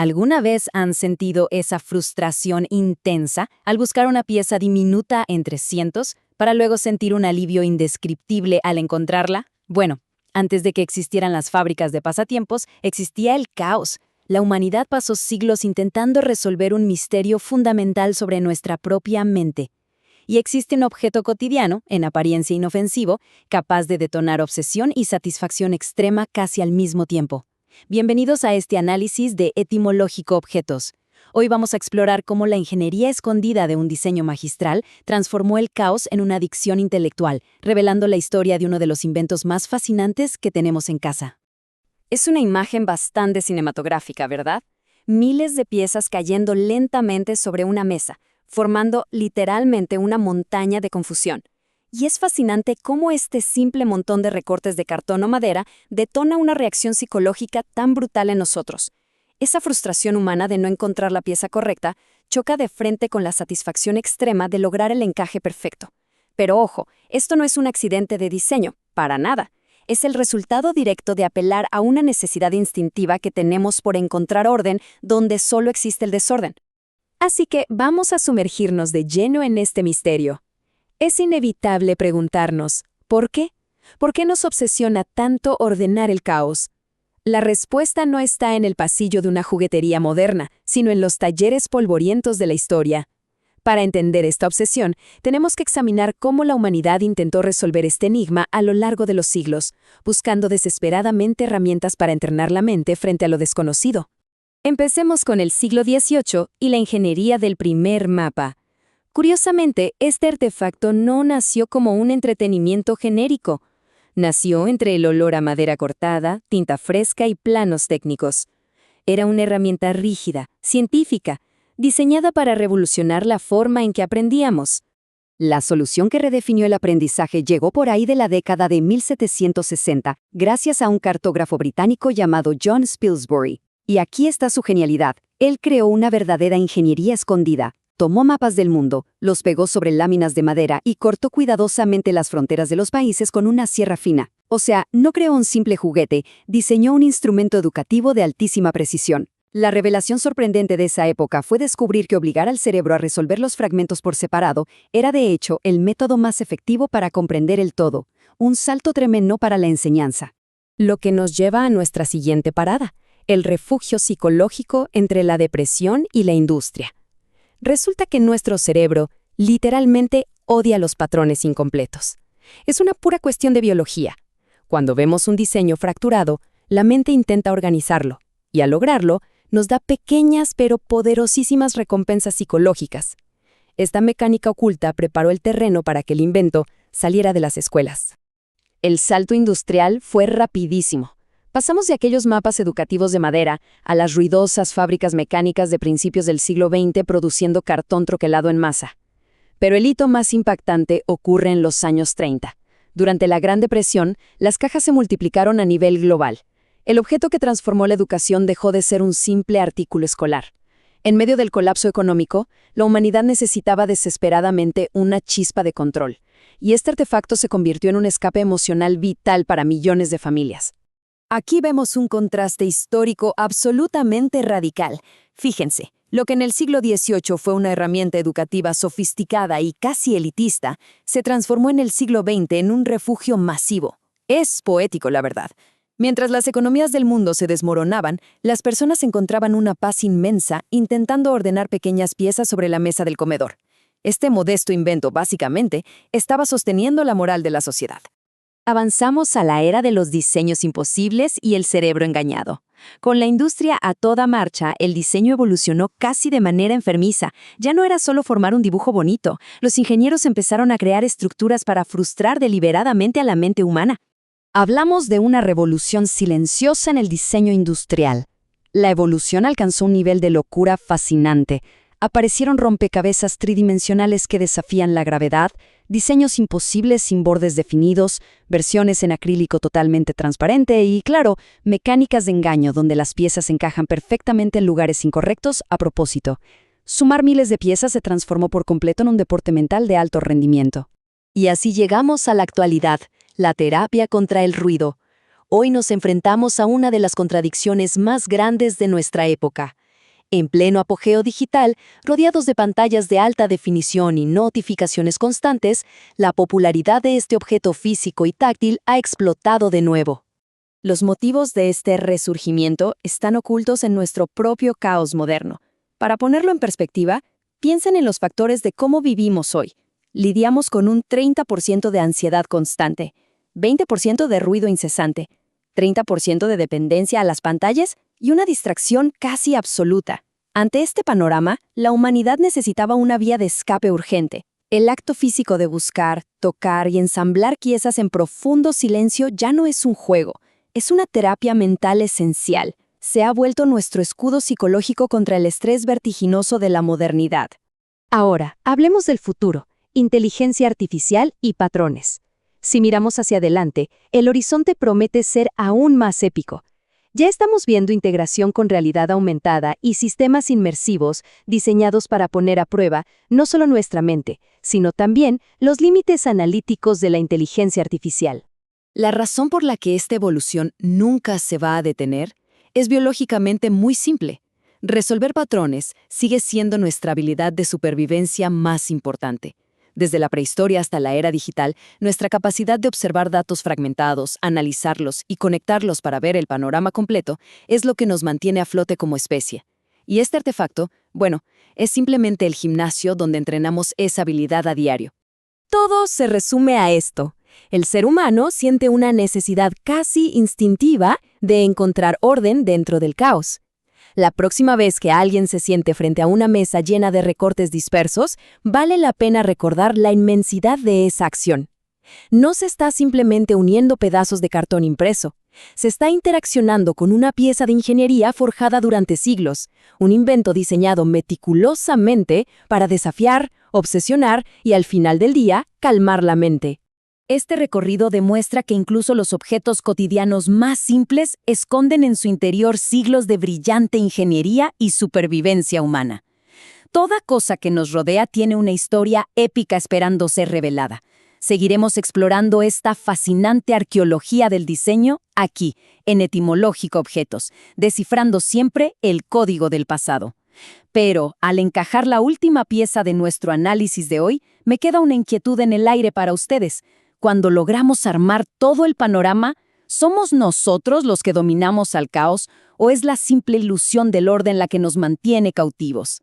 ¿Alguna vez han sentido esa frustración intensa al buscar una pieza diminuta entre cientos para luego sentir un alivio indescriptible al encontrarla? Bueno, antes de que existieran las fábricas de pasatiempos, existía el caos. La humanidad pasó siglos intentando resolver un misterio fundamental sobre nuestra propia mente. Y existe un objeto cotidiano, en apariencia inofensivo, capaz de detonar obsesión y satisfacción extrema casi al mismo tiempo. Bienvenidos a este análisis de Etimológico Objetos. Hoy vamos a explorar cómo la ingeniería escondida de un diseño magistral transformó el caos en una adicción intelectual, revelando la historia de uno de los inventos más fascinantes que tenemos en casa. Es una imagen bastante cinematográfica, ¿verdad? Miles de piezas cayendo lentamente sobre una mesa, formando literalmente una montaña de confusión. Y es fascinante cómo este simple montón de recortes de cartón o madera detona una reacción psicológica tan brutal en nosotros. Esa frustración humana de no encontrar la pieza correcta choca de frente con la satisfacción extrema de lograr el encaje perfecto. Pero ojo, esto no es un accidente de diseño, para nada. Es el resultado directo de apelar a una necesidad instintiva que tenemos por encontrar orden donde solo existe el desorden. Así que vamos a sumergirnos de lleno en este misterio. Es inevitable preguntarnos, ¿por qué? ¿Por qué nos obsesiona tanto ordenar el caos? La respuesta no está en el pasillo de una juguetería moderna, sino en los talleres polvorientos de la historia. Para entender esta obsesión, tenemos que examinar cómo la humanidad intentó resolver este enigma a lo largo de los siglos, buscando desesperadamente herramientas para entrenar la mente frente a lo desconocido. Empecemos con el siglo XVIII y la ingeniería del primer mapa. Curiosamente, este artefacto no nació como un entretenimiento genérico. Nació entre el olor a madera cortada, tinta fresca y planos técnicos. Era una herramienta rígida, científica, diseñada para revolucionar la forma en que aprendíamos. La solución que redefinió el aprendizaje llegó por ahí de la década de 1760, gracias a un cartógrafo británico llamado John Spilsbury. Y aquí está su genialidad. Él creó una verdadera ingeniería escondida. Tomó mapas del mundo, los pegó sobre láminas de madera y cortó cuidadosamente las fronteras de los países con una sierra fina. O sea, no creó un simple juguete, diseñó un instrumento educativo de altísima precisión. La revelación sorprendente de esa época fue descubrir que obligar al cerebro a resolver los fragmentos por separado era de hecho el método más efectivo para comprender el todo, un salto tremendo para la enseñanza. Lo que nos lleva a nuestra siguiente parada, el refugio psicológico entre la depresión y la industria. Resulta que nuestro cerebro literalmente odia los patrones incompletos. Es una pura cuestión de biología. Cuando vemos un diseño fracturado, la mente intenta organizarlo, y al lograrlo, nos da pequeñas pero poderosísimas recompensas psicológicas. Esta mecánica oculta preparó el terreno para que el invento saliera de las escuelas. El salto industrial fue rapidísimo. Pasamos de aquellos mapas educativos de madera a las ruidosas fábricas mecánicas de principios del siglo XX produciendo cartón troquelado en masa. Pero el hito más impactante ocurre en los años 30. Durante la Gran Depresión, las cajas se multiplicaron a nivel global. El objeto que transformó la educación dejó de ser un simple artículo escolar. En medio del colapso económico, la humanidad necesitaba desesperadamente una chispa de control, y este artefacto se convirtió en un escape emocional vital para millones de familias. Aquí vemos un contraste histórico absolutamente radical. Fíjense, lo que en el siglo XVIII fue una herramienta educativa sofisticada y casi elitista, se transformó en el siglo XX en un refugio masivo. Es poético, la verdad. Mientras las economías del mundo se desmoronaban, las personas encontraban una paz inmensa intentando ordenar pequeñas piezas sobre la mesa del comedor. Este modesto invento, básicamente, estaba sosteniendo la moral de la sociedad. Avanzamos a la era de los diseños imposibles y el cerebro engañado. Con la industria a toda marcha, el diseño evolucionó casi de manera enfermiza. Ya no era solo formar un dibujo bonito. Los ingenieros empezaron a crear estructuras para frustrar deliberadamente a la mente humana. Hablamos de una revolución silenciosa en el diseño industrial. La evolución alcanzó un nivel de locura fascinante. Aparecieron rompecabezas tridimensionales que desafían la gravedad, diseños imposibles sin bordes definidos, versiones en acrílico totalmente transparente y, claro, mecánicas de engaño donde las piezas encajan perfectamente en lugares incorrectos a propósito. Sumar miles de piezas se transformó por completo en un deporte mental de alto rendimiento. Y así llegamos a la actualidad, la terapia contra el ruido. Hoy nos enfrentamos a una de las contradicciones más grandes de nuestra época. En pleno apogeo digital, rodeados de pantallas de alta definición y notificaciones constantes, la popularidad de este objeto físico y táctil ha explotado de nuevo. Los motivos de este resurgimiento están ocultos en nuestro propio caos moderno. Para ponerlo en perspectiva, piensen en los factores de cómo vivimos hoy. Lidiamos con un 30% de ansiedad constante, 20% de ruido incesante, 30% de dependencia a las pantallas y una distracción casi absoluta. Ante este panorama, la humanidad necesitaba una vía de escape urgente. El acto físico de buscar, tocar y ensamblar piezas en profundo silencio ya no es un juego, es una terapia mental esencial. Se ha vuelto nuestro escudo psicológico contra el estrés vertiginoso de la modernidad. Ahora, hablemos del futuro, inteligencia artificial y patrones. Si miramos hacia adelante, el horizonte promete ser aún más épico. Ya estamos viendo integración con realidad aumentada y sistemas inmersivos diseñados para poner a prueba no solo nuestra mente, sino también los límites analíticos de la inteligencia artificial. La razón por la que esta evolución nunca se va a detener es biológicamente muy simple. Resolver patrones sigue siendo nuestra habilidad de supervivencia más importante. Desde la prehistoria hasta la era digital, nuestra capacidad de observar datos fragmentados, analizarlos y conectarlos para ver el panorama completo es lo que nos mantiene a flote como especie. Y este artefacto, bueno, es simplemente el gimnasio donde entrenamos esa habilidad a diario. Todo se resume a esto. El ser humano siente una necesidad casi instintiva de encontrar orden dentro del caos. La próxima vez que alguien se siente frente a una mesa llena de recortes dispersos, vale la pena recordar la inmensidad de esa acción. No se está simplemente uniendo pedazos de cartón impreso, se está interaccionando con una pieza de ingeniería forjada durante siglos, un invento diseñado meticulosamente para desafiar, obsesionar y al final del día, calmar la mente. Este recorrido demuestra que incluso los objetos cotidianos más simples esconden en su interior siglos de brillante ingeniería y supervivencia humana. Toda cosa que nos rodea tiene una historia épica esperando ser revelada. Seguiremos explorando esta fascinante arqueología del diseño aquí, en Etimológico Objetos, descifrando siempre el código del pasado. Pero, al encajar la última pieza de nuestro análisis de hoy, me queda una inquietud en el aire para ustedes. Cuando logramos armar todo el panorama, ¿somos nosotros los que dominamos al caos o es la simple ilusión del orden la que nos mantiene cautivos?